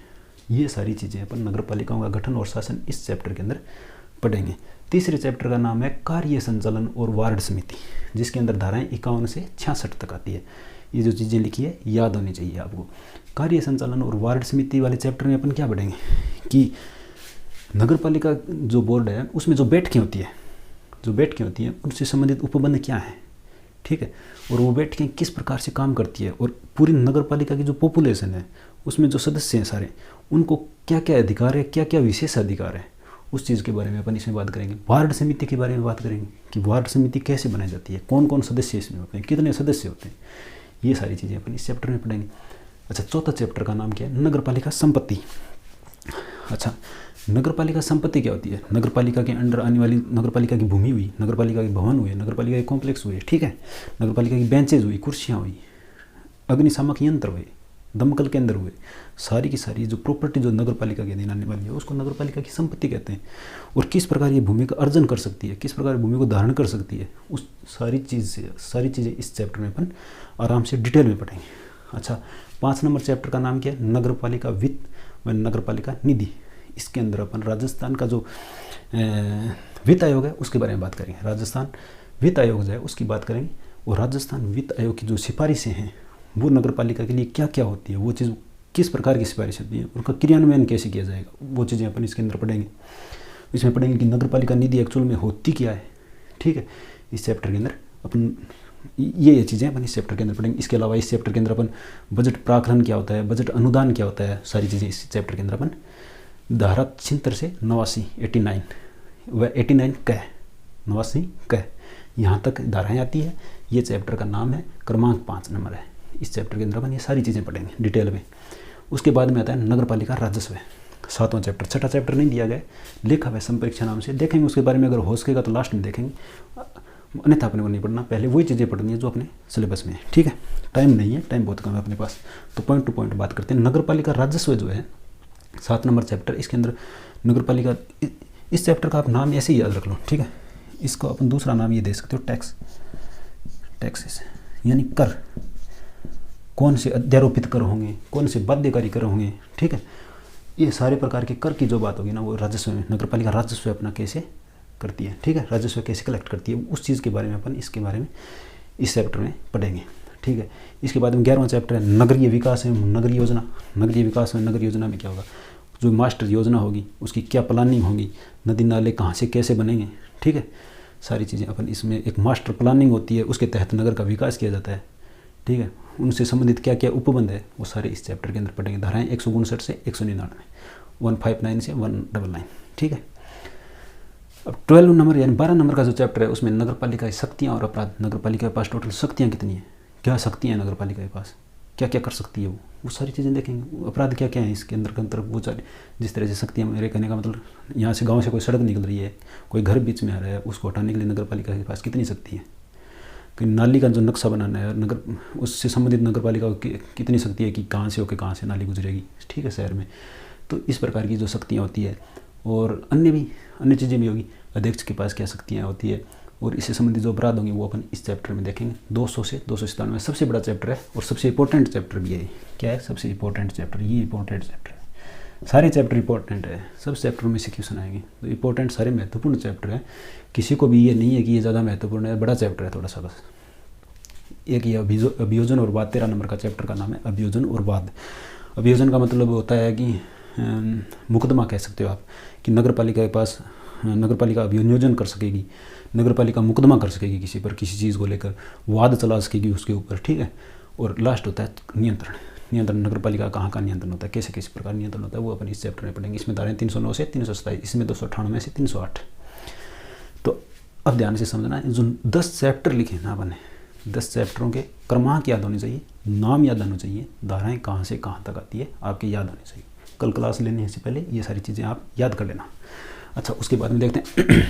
ये सारी चीज़ें अपन नगर पालिकाओं का गठन और शासन इस चैप्टर के अंदर पढ़ेंगे। तीसरे चैप्टर का नाम है कार्य संचालन और वार्ड समिति, जिसके अंदर धाराएं 51 से 66 तक आती है। ये जो चीज़ें लिखी है याद होनी चाहिए आपको। कार्य संचालन और वार्ड समिति वाले चैप्टर में अपन क्या पढ़ेंगे कि नगर पालिका जो बोर्ड है उसमें जो बैठकें होती हैं उनसे संबंधित उपबंध क्या है, ठीक है, और वो बैठकें किस प्रकार से काम करती है, और पूरी नगर पालिका की जो पॉपुलेशन है उसमें जो सदस्य हैं सारे, उनको क्या क्या अधिकार है, क्या क्या विशेष अधिकार है, उस चीज़ के बारे में अपन इसमें बात करेंगे। वार्ड समिति के बारे में बात करेंगे कि वार्ड समिति कैसे बनाई जाती है, कौन कौन सदस्य इसमें होते हैं, कितने सदस्य होते हैं, ये सारी चीज़ें अपन इस चैप्टर में पढ़ेंगे। अच्छा, चौथा चैप्टर का नाम क्या है, नगर पालिका संपत्ति। अच्छा, नगर पालिका संपत्ति क्या होती है, नगर पालिका के अंडर आने वाली, नगर पालिका की भूमि हुई, नगर पालिका के भवन हुए, नगर पालिका के कॉम्प्लेक्स हुए, ठीक है, नगर पालिका की बेंचेज हुई, कुर्सियाँ हुई, अग्निशामक यंत्र हुए, दमकल केंद्र हुए, सारी की सारी जो प्रॉपर्टी जो नगर पालिका के अधीन आने वाली है उसको नगर पालिका की संपत्ति कहते हैं। और किस प्रकार ये भूमि का अर्जन कर सकती है, किस प्रकार भूमि को धारण कर सकती है, उस सारी चीज़ें इस चैप्टर में अपन आराम से डिटेल में पढ़ेंगे। अच्छा, 5 नंबर चैप्टर का नाम क्या है, नगर पालिका वित्त व नगर पालिका निधि। इसके अंदर अपन राजस्थान का जो वित्त आयोग है उसके बारे में बात करेंगे। राजस्थान वित्त आयोग जो है उसकी बात करेंगे, और राजस्थान वित्त आयोग की जो सिफारिशें हैं वो नगर पालिका के लिए क्या क्या होती है, वो चीज़ किस प्रकार की सिफारिश होती है, उनका क्रियान्वयन कैसे किया जाएगा, वो चीज़ें अपन इसके अंदर पढ़ेंगे। इसमें पढ़ेंगे कि नगर पालिका निधि एक्चुअल में होती क्या है, ठीक है, इस चैप्टर के अंदर अपन ये चीज़ें अपन इस चैप्टर के अंदर पढ़ेंगे। इसके अलावा इस चैप्टर के अंदर अपन बजट प्राकलन क्या होता है, बजट अनुदान क्या होता है, सारी चीज़ें इस चैप्टर के अंदर अपन धारा 76 से 89 89 व 89 क 89 क यहाँ तक धाराएँ आती है। ये चैप्टर का नाम है, क्रमांक 5 नंबर है। इस चैप्टर के अंदर अपन ये सारी चीज़ें पढ़ेंगे डिटेल में। उसके बाद में आता है नगर पालिका राजस्व, 7वां चैप्टर। 6ठा चैप्टर नहीं दिया गया, लेखा व संपरीक्षा नाम से देखेंगे। उसके बारे में अगर हो सकेगा तो लास्ट में देखेंगे, अन्यथा अपने को नहीं पढ़ना, पहले वही चीज़ें पढ़नी है जो अपने सिलेबस में है, ठीक है। टाइम नहीं है, टाइम बहुत कम है अपने पास, तो पॉइंट टू पॉइंट बात करते हैं। नगर पालिका राजस्व जो है 7 नंबर चैप्टर, इसके अंदर नगर पालिका, इस चैप्टर का आप नाम ऐसे ही याद रख लो, ठीक है। इसको अपन दूसरा नाम ये दे सकते हो, टैक्सेस, यानी कर। कौन से अध्यारोपित कर होंगे, कौन से बाध्यकारी कर होंगे, ठीक है। ये सारे प्रकार के कर की जो बात होगी ना, वो राजस्व में, नगर पालिका राजस्व अपना कैसे करती है, ठीक है, राजस्व कैसे कलेक्ट करती है, उस चीज़ के बारे में अपन इसके बारे में इस चैप्टर में पढ़ेंगे, ठीक है। इसके बाद में 11वां चैप्टर है नगरीय विकास है, नगरीय योजना। नगरीय विकास में, नगरीय योजना में क्या होगा, जो मास्टर योजना होगी उसकी क्या प्लानिंग होगी, नदी नाले कहाँ से कैसे बनेंगे, ठीक है, सारी चीज़ें अपन इसमें, एक मास्टर प्लानिंग होती है, उसके तहत नगर का विकास किया जाता है, ठीक है। उनसे संबंधित क्या क्या उपबंध है वो सारे इस चैप्टर के अंदर पढ़ेंगे। धाराएँ 159 से 199, 159 से 199, ठीक है। अब 12 नंबर यानी 12 नंबर का जो चैप्टर है उसमें नगर पालिका की शक्तियाँ और अपराध। नगर पालिका के पास टोटल शक्तियाँ कितनी हैं, क्या शक्तियाँ हैं नगर पालिका के पास, क्या क्या कर सकती है वो सारी चीज़ें देखेंगे। अपराध क्या क्या है इसके अंदर वो सारे, जिस तरह से शक्तियाँ, मेरे कहने का मतलब यहाँ से गाँव से कोई सड़क निकल रही है, कोई घर बीच में आ रहा है, उसको हटाने के लिए नगर पालिका के पास कितनी शक्ति है। कि नाली का जो नक्शा बनाना है, नगर उससे संबंधित नगर पालिका की कितनी शक्ति है कि कहाँ से होकर कहाँ से नाली गुजरेगी, ठीक है, शहर में। तो इस प्रकार की जो शक्तियाँ होती है, और अन्य चीज़ें भी होगी। अध्यक्ष के पास क्या शक्तियाँ होती है, और इससे संबंधित जो अपराध होंगे वो अपन इस चैप्टर में देखेंगे। 200 से 297 सबसे बड़ा चैप्टर है और सबसे इंपॉर्टेंट चैप्टर भी है। क्या है सबसे इंपॉर्टेंट चैप्टर, ये इंपॉर्टेंट चैप्टर है। सारे चैप्टर इंपॉर्टेंट है, सब चैप्टरों में से क्वेश्चन आएंगे, तो इंपॉर्टेंट सारे महत्वपूर्ण चैप्टर है। किसी को भी ये नहीं है कि ये ज़्यादा महत्वपूर्ण है, बड़ा चैप्टर है थोड़ा सा बस। एक ये अभियोजन और वाद, 13 नंबर का चैप्टर का नाम है अभियोजन और वाद। अभियोजन का मतलब होता है कि मुकदमा कह सकते हो आप, कि नगर पालिका के पास, नगर पालिका अभियोजन कर सकेगी, नगर पालिका मुकदमा कर सकेगी किसी पर, किसी चीज़ को लेकर वाद चला सकेगी उसके ऊपर, ठीक है। और लास्ट होता है नियंत्रण। नगर पालिका कहाँ का नियंत्रण होता है, कैसे किस प्रकार नियंत्रण होता है, वो अपन इस चैप्टर में पढ़ेंगे। इसमें धाराएं 309 से 327, इसमें 298 से 308। तो अब ध्यान से समझना, जो 10 चैप्टर लिखे ना अपन, 10 चैप्टरों के क्रमांक याद होने चाहिए, नाम याद होने चाहिए, धाराएं कहाँ से कहाँ तक आती है आपके याद होने चाहिए। कल क्लास लेने से पहले ये सारी चीज़ें आप याद कर लेना। अच्छा, उसके बाद में देखते हैं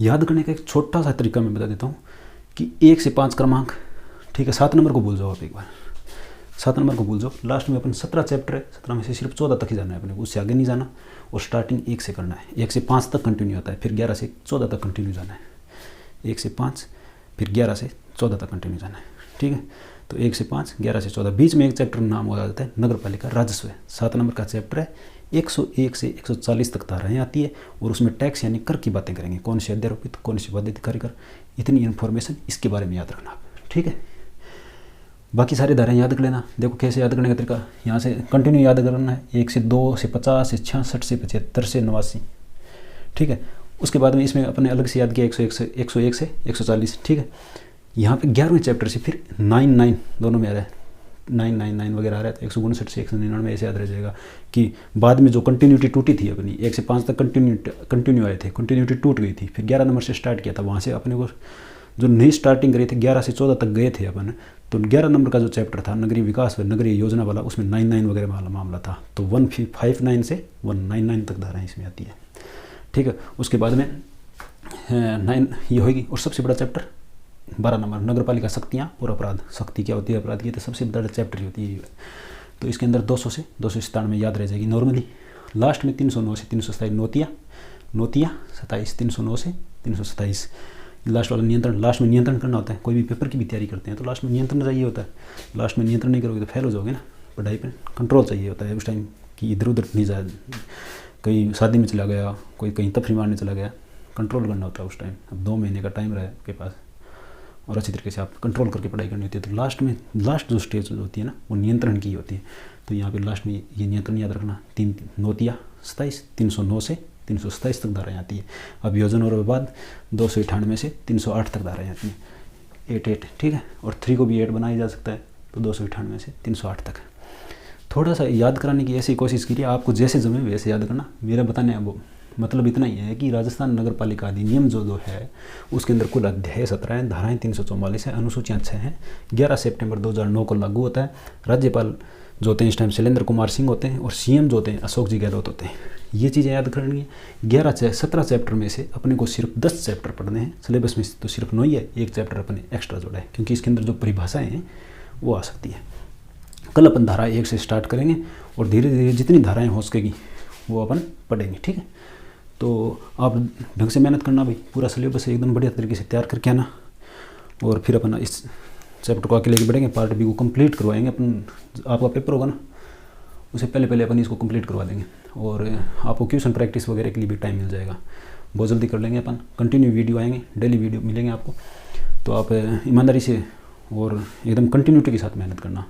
याद करने का एक छोटा सा तरीका मैं बता देता हूँ कि 1 से 5 क्रमांक, ठीक है। 7 नंबर को भूल जाओ आप एक बार, 7 नंबर को भूल जाओ। लास्ट में अपन 17 चैप्टर है, 17 में से सिर्फ 14 तक ही जाना है अपने को, उससे आगे नहीं जाना। और स्टार्टिंग 1 से करना है, 1 से 5 तक कंटिन्यू होता है, फिर 11 से 14 तक कंटिन्यू जाना है। 1 से 5 फिर 11 से 14 तक कंटिन्यू जाना है, ठीक है। तो 1 से 5, 11 से 14, बीच में एक चैप्टर नाम हो जाता है नगर पालिका राजस्व। 7 नंबर का चैप्टर है, 101 से 140 तक धाराएँ आती है और उसमें टैक्स यानी कर की बातें करेंगे, कौन से अध्यारोपित, कौन से बाध्यकारी कर, इतनी इन्फॉर्मेशन इसके बारे में याद रखना आप, ठीक है। बाकी सारी धाराएँ याद कर लेना। देखो कैसे याद करने का तरीका, यहाँ से कंटिन्यू याद करना है, 1 से 2 से 50 से 66 से 75 से 89, ठीक है। उसके बाद में इसमें अपने अलग से याद किया 101 से 140, ठीक है। यहाँ पे 11वें चैप्टर से फिर 99 दोनों में आ रहा है, 999 वगैरह आ रहा है, तो 159 से 199 ऐसे याद रह जाएगा कि बाद में जो कंटिन्यूटी टूटी थी अपनी 1 से 5 तक कंटिन्यू आए थे, कंटिन्यूटी टूट गई थी, फिर 11 नंबर से स्टार्ट किया था, वहाँ से अपने को जो नई स्टार्टिंग करी थी 11 से 14 तक गए थे अपन, तो 11 नंबर का जो चैप्टर था नगरीय विकास व नगरीय योजना वाला, उसमें 99 वगैरह वाला मामला था, तो 159 से 199 तक धाराएँ इसमें आती है, ठीक है। उसके बाद में 9 ये होगी। और सबसे बड़ा चैप्टर 12 नंबर नगर पालिका शक्तियाँ और अपराध। शक्ति क्या होती है, अपराध की, तो सबसे बड़ा चैप्टर ही होती है, तो इसके अंदर 200 से 297 याद रह जाएगी नॉर्मली। लास्ट में 309 से 327 नोतिया 27, 309 से 327 लास्ट वाला नियंत्रण। लास्ट में नियंत्रण करना होता है, कोई भी पेपर की भी तैयारी करते हैं तो लास्ट में नियंत्रण चाहिए होता है, लास्ट में नियंत्रण नहीं करोगे तो फेल हो जाओगे ना, पढ़ाई पर कंट्रोल चाहिए होता है उस टाइम कि इधर उधर नहीं जाए, कहीं शादी में चला गया, कोई कहीं तफरी मारने चला गया, कंट्रोल करना होता है उस टाइम। अब 2 महीने का टाइम रहे आपके पास और अच्छी तरीके से आप कंट्रोल करके पढ़ाई करनी होती है, तो लास्ट में जो स्टेज होती है ना वो नियंत्रण की होती है, तो यहाँ पे लास्ट में ये नियंत्रण याद रखना। 3 नोतिया 27, 309 से 327 तक धाराएँ आती है। अब योजना और विवाद 298 से 308 तक धाराएँ आती हैं, 8, ठीक है। और 3 को भी 8 बनाया जा सकता है, तो 298 से 308 तक। थोड़ा सा याद कराने की ऐसी कोशिश कीजिए, आपको जैसे जमे वैसे याद करना। मेरा बताने वो मतलब इतना ही है कि राजस्थान नगर पालिका अधिनियम जो है उसके अंदर कुल अध्याय 17 है, धाराएँ 344 है, अनुसूचियाँ 6 हैं। 11 सितंबर 2009 को लागू होता है। राज्यपाल जो होते हैं इस टाइम शैलेंद्र कुमार सिंह होते हैं और सीएम जो होते हैं अशोक जी गहलोत होते हैं। ये चीज़ें याद करनी है। 17 चैप्टर में से अपने को सिर्फ 10 चैप्टर पढ़ने हैं, सिलेबस में तो सिर्फ 9 ही है, 1 चैप्टर अपने एक्स्ट्रा जोड़ा है क्योंकि इसके अंदर जो परिभाषाएँ हैं वो आ सकती है। कल अपन धारा 1 से स्टार्ट करेंगे और धीरे धीरे जितनी धाराएँ हो सकेगी वो अपन पढ़ेंगे, ठीक है। तो आप ढंग से मेहनत करना भाई, पूरा सिलेबस एकदम बढ़िया तरीके से तैयार करके आना और फिर अपन इस चैप्टर को आगे लेके बढ़ेंगे, पार्ट बी को कंप्लीट करवाएंगे अपन। आपका पेपर होगा ना उससे पहले अपन इसको कंप्लीट करवा देंगे और आपको क्वेश्चन प्रैक्टिस वगैरह के लिए भी टाइम मिल जाएगा, बहुत जल्दी कर लेंगे अपन। कंटिन्यू वीडियो आएंगे, डेली वीडियो मिलेंगे आपको, तो आप ईमानदारी से और एकदम कंटिन्यूटी के साथ मेहनत करना।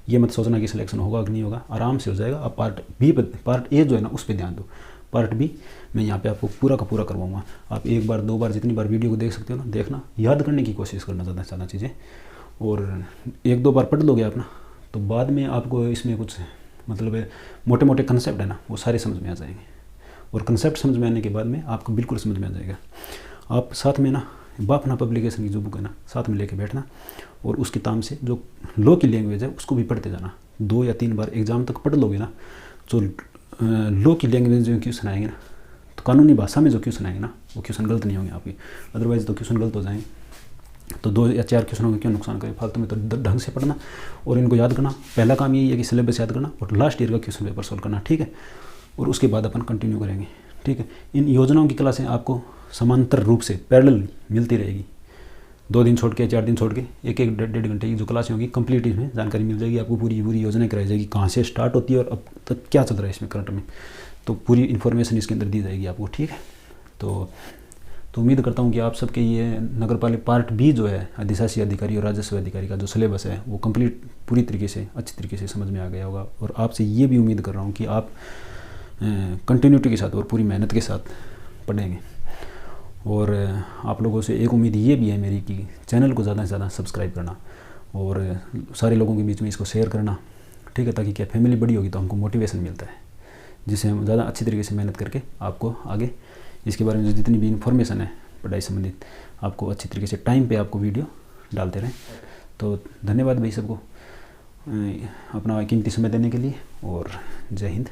ये मत सोचना कि सिलेक्शन होगा कि नहीं होगा, आराम से हो जाएगा। आप पार्ट ए जो है ना उस पर ध्यान दो, पार्ट बी मैं यहाँ पे आपको पूरा का पूरा करवाऊंगा। आप 1 बार 2 बार जितनी बार वीडियो को देख सकते हो ना, देखना, याद करने की कोशिश करना ज़्यादा चीज़ें, और 1-2 बार पढ़ लोगे आप ना तो बाद में आपको इसमें कुछ मतलब मोटे मोटे कंसेप्ट है ना वो सारे समझ में आ जाएंगे, और कंसेप्ट समझ में आने के बाद में आपको बिल्कुल समझ में आ जाएगा। आप साथ में ना बापना पब्लिकेशन की जो बुक है ना साथ में लेके बैठना और उस किताब से जो लॉ की लैंग्वेज है उसको भी पढ़ते जाना। 2 या 3 बार एग्जाम तक पढ़ लोगे ना, जो लॉ की लैंग्वेज जो क्वेश्चन आएंगे ना, तो कानूनी भाषा में जो क्वेश्चन आएंगे ना वो क्वेश्चन गलत नहीं होंगे आपके, अदरवाइज तो क्वेश्चन गलत हो जाएंगे। तो 2 या 4 क्वेश्चन होंगे, क्यों नुकसान करें फालतू में, तो ढंग से पढ़ना और इनको याद करना। पहला काम यही है कि सिलेबस याद करना और लास्ट ईयर का क्वेश्चन पेपर सॉल्व करना, ठीक है। और उसके बाद अपन कंटिन्यू करेंगे, ठीक है। इन योजनाओं की क्लासें आपको समांतर रूप से पैरेलल मिलती रहेगी, 2 दिन छोड़ के 4 दिन छोड़ के 1-1 डेढ़ घंटे की जो क्लासें होंगी कंप्लीट इसमें जानकारी मिल जाएगी आपको। पूरी योजना कराई जाएगी, कहाँ से स्टार्ट होती है और अब तक क्या चल रहा है इसमें करंट में, तो पूरी इन्फॉर्मेशन इसके अंदर दी जाएगी आपको, ठीक है। तो उम्मीद करता हूँ कि आप सबके ये नगर पालिका पार्ट बी जो है अधिशासी अधिकारी और राजस्व अधिकारी का जो सिलेबस है वो कंप्लीट पूरी तरीके से अच्छी तरीके से समझ में आ गया होगा। और आपसे ये भी उम्मीद कर रहा हूँ कि आप कंटिन्यूटी के साथ और पूरी मेहनत के साथ पढ़ेंगे। और आप लोगों से एक उम्मीद ये भी है मेरी कि चैनल को ज़्यादा से ज़्यादा सब्सक्राइब करना और सारे लोगों के बीच में इसको शेयर करना, ठीक है, ताकि क्या फैमिली बड़ी होगी तो हमको मोटिवेशन मिलता है, जिससे हम ज़्यादा अच्छी तरीके से मेहनत करके आपको आगे इसके बारे में जितनी भी इन्फॉर्मेशन है पढ़ाई संबंधित आपको अच्छी तरीके से टाइम पे आपको वीडियो डालते रहें। तो धन्यवाद भाई सबको अपना कीमती समय देने के लिए, और जय हिंद।